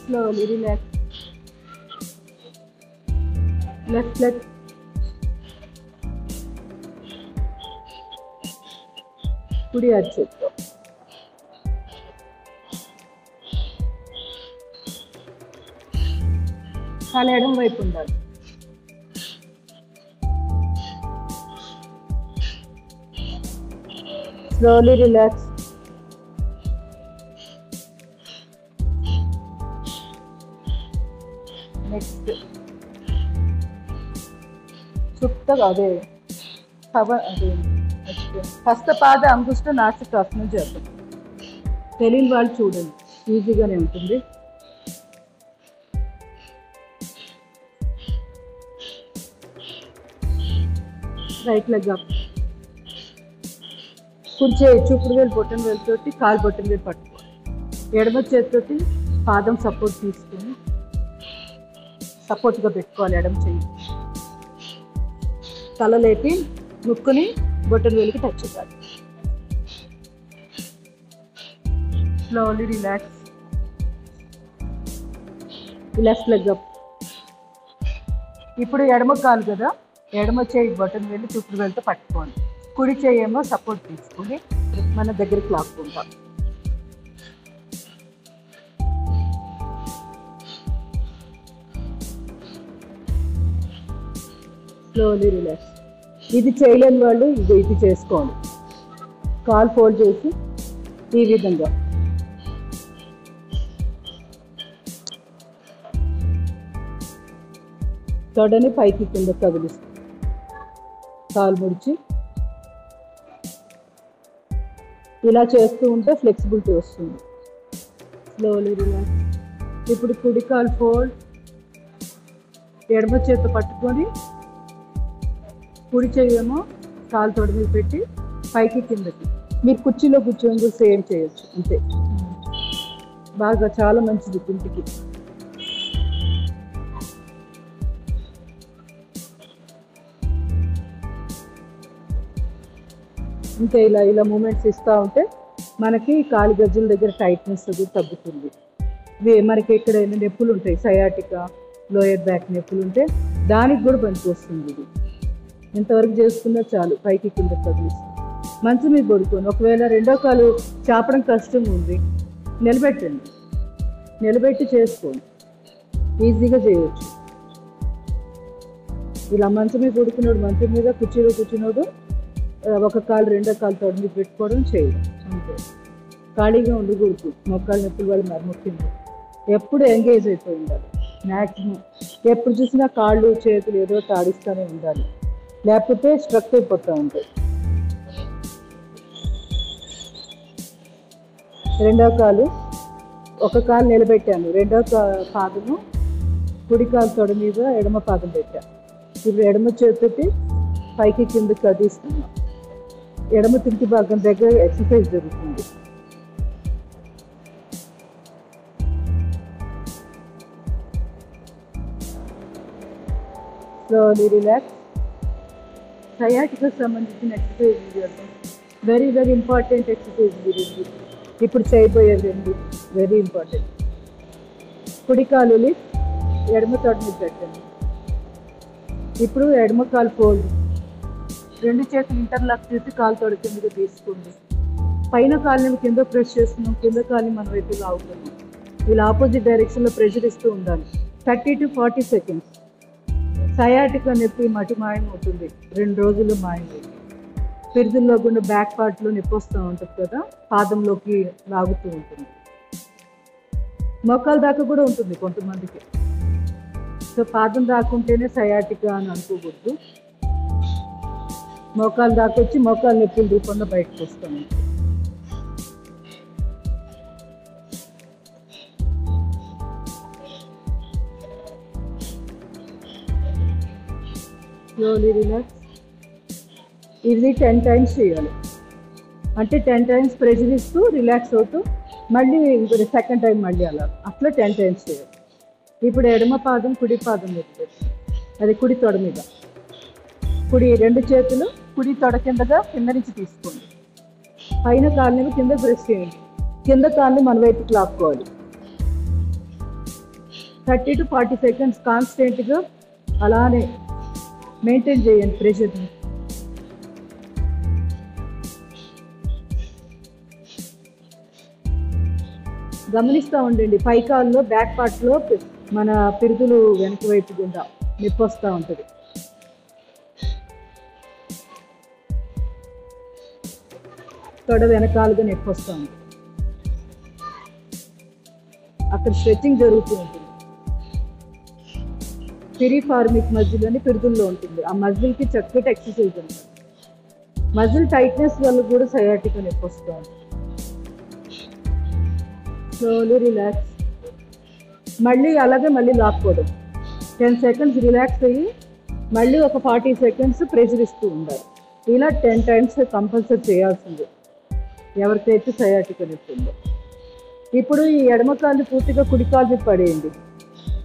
slowly relax. Left leg. కుడి అరిచేత్తో తల ఎడమ వైపు ఉండాలి. Slowly relax. నెక్స్ట్ చుట్టగా అదే హస్తపాద అంగుష్ట నాసికాసనం చేద్దాం. తెలియని వాళ్ళు చూడండి, ఈజీగానే ఉంటుంది. Right leg up. కుడి చూపుడు వేలు బొట్టన వేలుతోటి కాలు బొట్టన వేలు పట్టుకోవాలి. ఎడమ చేతితోటి పాదం సపోర్ట్ తీసుకొని సపోర్ట్గా పెట్టుకోవాలి. ఎడమ చెయ్యి తల లేపి ముక్కుని బొట్టన వేలికి టచ్ చేయాలి. Slowly relax. Left leg up. ఇప్పుడు ఎడమ కాలు కదా, ఎడమ చేయి బొట్టన వేలు చూపుడు వేలుతో పట్టుకోండి. కుడి చేయి ఏమో సపోర్ట్ తీసుకుని మన దగ్గరికి లాక్కుంటాం. Slowly relax. ఇది చేయలేని వాళ్ళు ఇది చేసుకోండి. కాల్ ఫోల్డ్ చేసి ఈ విధంగా తొడని పైకి కింద కదిలిస్తాం. కాలు ముడిచి ఇలా చేస్తూ ఉంటే ఫ్లెక్సిబిలిటీ వస్తుంది. Slowly relax. ఇప్పుడు కుడి కాలు ఫోల్డ్, ఎడమ చేత పట్టుకొని కుడి చెయ్యేమో కాలు తొడ మీద పెట్టి పైకి కిందకి. మీరు కుర్చీలో కూర్చొని సేమ్ చేయొచ్చు, అంతే. బాగా చాలా మంచిది కుంటికి. ఇంకా ఇలా మూమెంట్స్ ఇస్తూ ఉంటే మనకి కాలి గజ్జల దగ్గర టైట్నెస్ అది తగ్గుతుంది. మనకి ఎక్కడైనా నొప్పులు ఉంటాయి, సయాటికా, లోయర్ బ్యాక్ నొప్పులు ఉంటే దానికి కూడా పనికి వస్తుంది. ఇది ఎంతవరకు చేసుకున్నా చాలు, పైకి కింద కదిలిస్తుంది. మంచం మీద పడుకోండి. ఒకవేళ రెండో కాలు చాపడం కష్టం ఉంది, నిలబెట్టండి. నిలబెట్టి చేసుకోండి, ఈజీగా చేయవచ్చు. ఇలా మంచం మీద పడుకున్నాడు, మంచం మీద కుర్చీలో కూర్చున్నాడు, ఒక కాలు రెండో కాలు తొడ మీద పెట్టుకోవడం చేయడం, అంతే. ఖాళీగా ఉండకూడదు. మొక్కలు నొప్పుల వల్ల ముఖ్యంగా ఎప్పుడు ఎంగేజ్ అయిపోయి ఉండాలి. మ్యాక్సిమం ఎప్పుడు చూసినా కాళ్ళు చేతులు ఏదో తాడిస్తూనే ఉండాలి, లేకపోతే స్ట్రక్ అయిపోతూ ఉంటాయి. రెండో కాలు ఒక కాలు నిలబెట్టాను, రెండో పాదము కుడి కాలు తొడ మీద ఎడమ పాదం పెట్టాను. ఇప్పుడు ఎడమ చేతికి పైకి కిందకి కదిస్తున్నాం. ఎడమ తింటి భాగం దగ్గర ఎక్సర్సైజ్ జరుగుతుంది. Slowly relax. Sciatica సంబంధించిన ఎక్సర్సైజ్ చేద్దాం. వెరీ వెరీ ఇంపార్టెంట్ ఎక్సర్సైజ్ ఇది. ఇప్పుడు చేయబోయేది రెండు వెరీ ఇంపార్టెంట్. కుడి కాలు లిఫ్ట్, ఎడమ తొడ మీద పెట్టండి. ఇప్పుడు ఎడమ కాలు ఫోల్డ్, రెండు చేతులు ఇంటర్లాక్ చేసి కాలు తొడ కిందకి తీసుకోండి. పైన కాలుని కింద ప్రెస్ చేస్తున్నాం, కింద కాలుని మన వైపు లాగుతున్నాం. ఇలా ఆపోజిట్ డైరెక్షన్లో ప్రెషర్ ఇస్తూ ఉండాలి. 30 to 40 seconds. సయాటికా నొప్పి మటి మాయం అవుతుంది, 2 రోజుల్లో మాయం అవుతుంది. పిరుదుల్లో గుండా బ్యాక్ పార్ట్లో నొప్పి వస్తూ ఉంటుంది కదా, పాదంలోకి లాగుతూ ఉంటుంది. మోకాల దాకా కూడా ఉంటుంది కొంతమందికి. సో పాదం దాకుంటేనే సయాటికా అని అనుకోకూడదు. మోకాలు దాకా వచ్చి మోకాలు నొప్పుల రూపంలో బయటకు వస్తాము. Slowly relax. ఇది 10 times చేయాలి. అంటే 10 times ప్రెషర్ ఇస్తూ రిలాక్స్ అవుతూ మళ్ళీ ఇంకొక సెకండ్ టైం మళ్ళీ అట్లా 10 times చేయాలి. ఇప్పుడు ఎడమ పాదం కుడి పాదం మీద పెట్టి, అది కుడి తొడ మీద, కుడి రెండు చేతులు కుడి తొడ కింద నుంచి తీసుకోండి. పైన కాళ్ళని కింద ప్రెస్ చేయండి, కింద కాళ్ళని మన వైపుకి లాక్కోవాలి. 30 to 40 seconds కాన్స్టెంట్గా అలానే మెయింటైన్ చేయండి ప్రెషర్ని. గమనిస్తూ ఉండండి, పై కాల్లో బ్యాక్ పార్ట్లో మన పిరుదులు వెనక వైపు గుండా నొప్పి వస్తూ ఉంటుంది. తొడ వెనకాలుగా నొప్పి వస్తూ ఉంటుంది, అక్కడ స్ట్రెచ్చింగ్ జరుగుతూ ఉంటుంది. పిరిఫార్మిక్ మజిల్ అని పిరుదుల్లో ఉంటుంది. ఆ మజిల్కి చక్కటి ఎక్సర్సైజ్ ఉంటుంది. మజిల్ టైట్నెస్ వల్ల కూడా సయాటికా నొప్పి వస్తూ ఉంటుంది. Slowly relax. మళ్ళీ అలాగే మళ్ళీ లాక్కోవడం. 10 seconds రిలాక్స్ అయ్యి మళ్ళీ ఒక 40 seconds ప్రెషర్ ఇస్తూ ఉండాలి. ఇలా 10 times కంపల్సరీ చేయాల్సిందే ఎవరికైతే సయాటికా నొప్పి ఉందో. ఇప్పుడు ఈ ఎడమ కాలు పూర్తిగా కుడి కాలు మీద పడేయండి,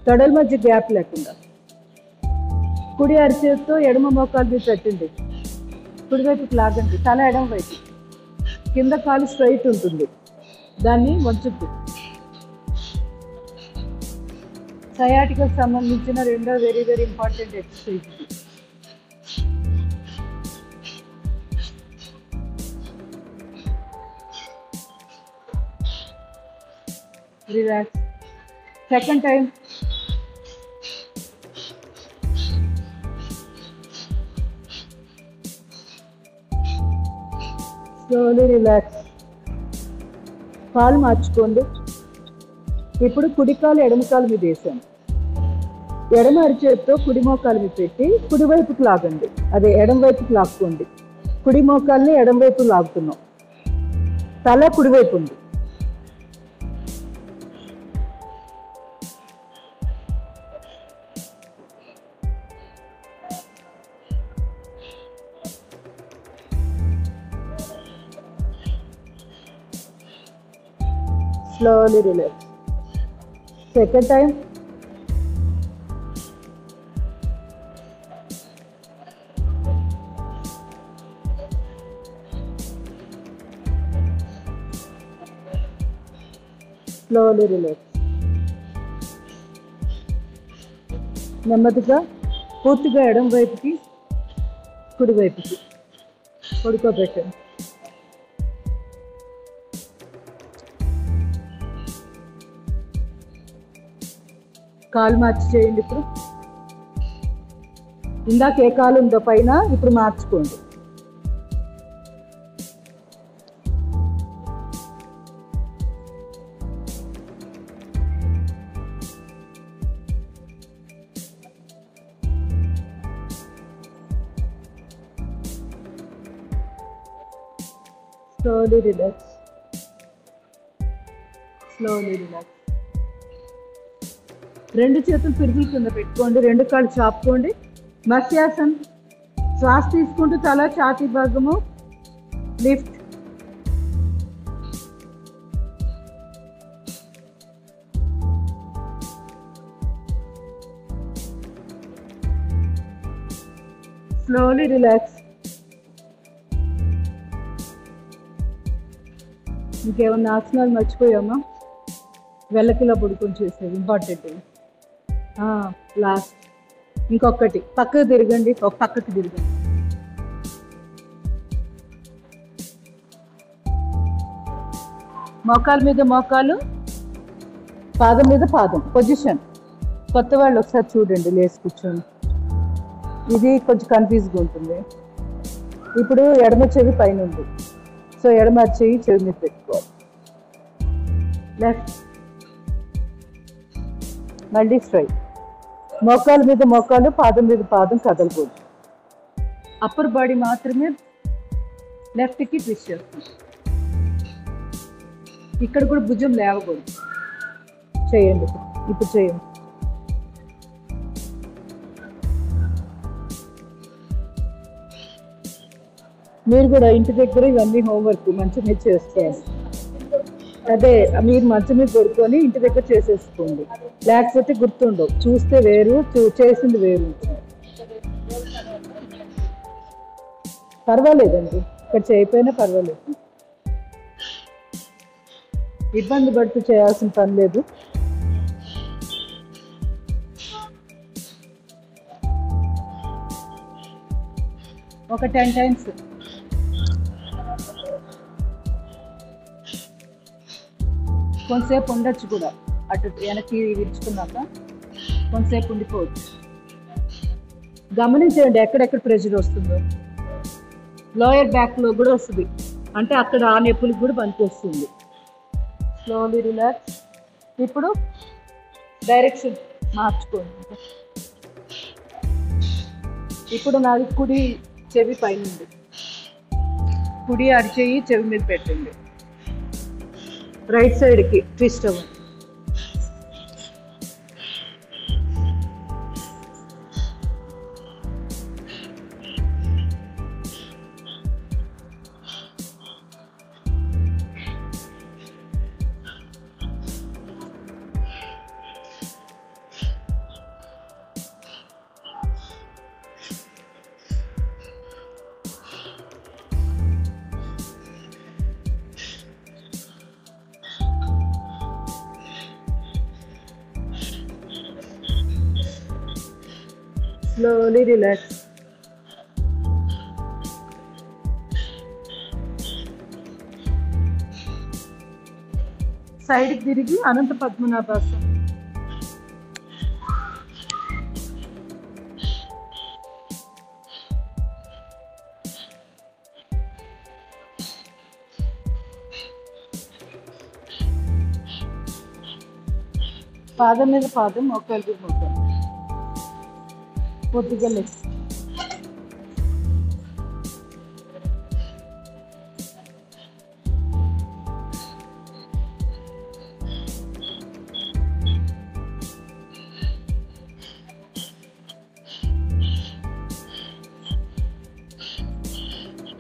తొడల మధ్య గ్యాప్ లేకుండా. కుడి అరిచేతితో ఎడమ మోకాలు మీద పెట్టండి, కుడివైపుకి లాగండి, తల ఎడమ వైపు. కింద కాలు స్ట్రైట్ ఉంటుంది, దాన్ని వంచొద్దు. సయాటికాకు సంబంధించిన రెండో వెరీ వెరీ ఇంపార్టెంట్ ఎక్సర్సైజ్ ఇది. Relax. Second time. Slowly relax. కాలు మార్చుకోండి. ఇప్పుడు కుడి కాలు ఎడమ కాలు మీద వేసాను. ఎడమ అరిచేతితో కుడి మోకాలు మీద పెట్టి కుడివైపుకి లాగండి, అదే ఎడమ వైపుకి లాక్కోండి. కుడి మోకాల్ని ఎడమ వైపు లాగుతున్నాం, తల కుడివైపు ఉంది. Slowly relax. Second time. Slowly relax. నెమ్మదిగా పూర్తిగా ఎడమ వైపుకి కుడి వైపుకి పడుకోబెట్టండి. కాలు మార్చి చేయండి. ఇప్పుడు ఇందాక ఏ కాలు ఉందో పైన, ఇప్పుడు మార్చుకోండి. Slowly relax. Slowly relax. రెండు చేతులు పిరుదుల కింద పెట్టుకోండి, రెండు కాళ్ళు చాపుకోండి. మత్స్యాసన్. శ్వాస తీసుకుంటూ తల ఛాతీ భాగము లిఫ్ట్. Slowly relax. ఇంకేమన్నా ఆసనాలు మర్చిపోయామా? వెల్లకిలా పడుకొని చేసేది ఇంపార్టెంట్. లాస్ట్ ఇంకొకటి, పక్కకు తిరగండి, ఒక పక్కకు తిరగండి. మోకాలు మీద మోకాలు, పాదం మీద పాదం పొజిషన్. కొత్త వాళ్ళు ఒకసారి చూడండి లేచి కూర్చొని. ఇది కొంచెం కన్ఫ్యూజ్గా ఉంటుంది. ఇప్పుడు ఎడమ చెవి పైన ఉంది, సో ఎడమ చెయ్యి చెవి మీద పెట్టుకోవాలి. లెఫ్ట్, మళ్ళీ స్ట్రైట్. మోకాలు మీద మోకాలు, పాదం మీద పాదం కదలకూడదు. అప్పర్ బాడీ మాత్రమే లెఫ్ట్కి ట్విస్ట్ చేస్తుంది. ఇక్కడ కూడా భుజం లేవకూడదు. చేయండి, ఇప్పుడు చేయండి. మీరు కూడా ఇంటి దగ్గర ఇవన్నీ హోంవర్క్ మంచి మీద చేస్తారు. అదే మీరు మంచం మీద పడుకొని ఇంటి దగ్గర చేసేసుకోండి, లేకపోతే గుర్తుండవు. చూస్తే వేరు, చేసింది వేరు. పర్వాలేదండి, ఇక్కడ చేయకపోయినా పర్వాలేదు. ఇబ్బంది పడుతూ చేయాల్సిన పని లేదు. ఒక 10 times. కొంతసేపు ఉండొచ్చు కూడా, అటు వెనక్కి విరుచుకున్నాక కొంతసేపు ఉండిపోవచ్చు. గమనించండి ఎక్కడెక్కడ ప్రెషర్ వస్తుందో. లోయర్ బ్యాక్లో కూడా వస్తుంది, అంటే అక్కడ ఆ నొప్పులకు కూడా పనికి వస్తుంది. Slowly relax. ఇప్పుడు డైరెక్షన్ మార్చుకోండి. ఇప్పుడు నాది కుడి చెవి పైన ఉంది, కుడి అరిచేయి చెవి మీద పెట్టండి. రైట్ సైడ్కి ట్విస్ట్ అవ్వండి. Slowly relax. సైడ్కి తిరిగి అనంత పద్మనాభాసనం. పాదం మీద పాదం, మోకాలు మీద మోకాలు. కొద్దిగా లెగ్.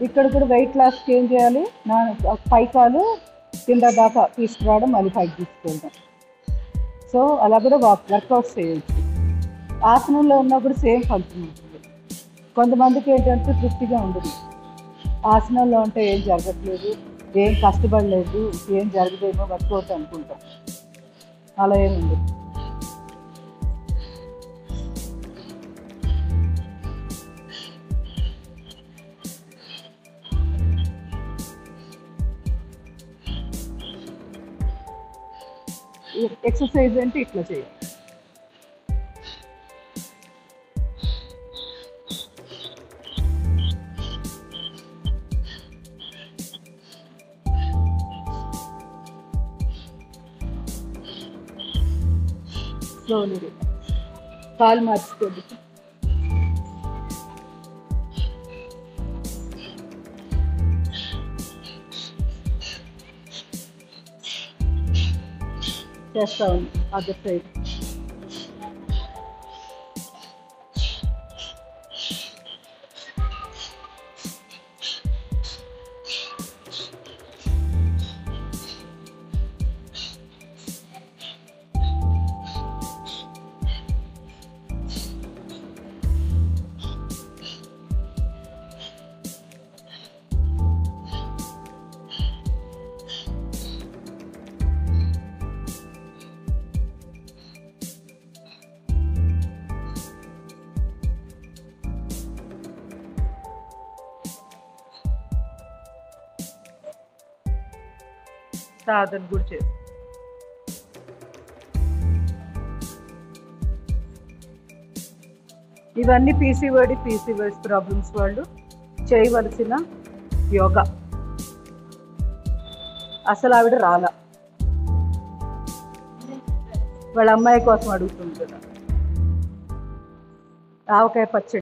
ఇక్కడ కూడా వెయిట్ లాస్కి ఏం చేయాలి? పై కాలు కింద దాకా తీసుకురావడం, మళ్ళీ పైకి తీసుకెళ్ళడం. సో అలా కూడా వర్కౌట్ చేయొచ్చు. ఆసనంలో ఉన్నప్పుడు సేమ్ ఫలితం ఉంటుంది. కొంతమందికి ఏంటంటే తృప్తిగా ఉండదు. ఆసనంలో ఉంటే ఏం జరగట్లేదు, ఏం కష్టపడలేదు, ఏం జరగదేమో వర్కౌట్ అనుకుంటాం. అలా ఏమి ఉండదు. ఎక్సర్సైజ్ అంటే ఇట్లా చేయాలి. స్లోలీ కాలు మార్చుకోండి. చేస్తా ఉంది అదర్ సైడ్. సాధన కూడా చేసి ఇవన్నీ పీసీఓఎస్ ప్రాబ్లమ్స్ వాళ్ళు చేయవలసిన యోగా. అసలు ఆవిడ రాలా, వాళ్ళ అమ్మాయి కోసం అడుగుతుంది కదా. ఆవకాయ పచ్చడి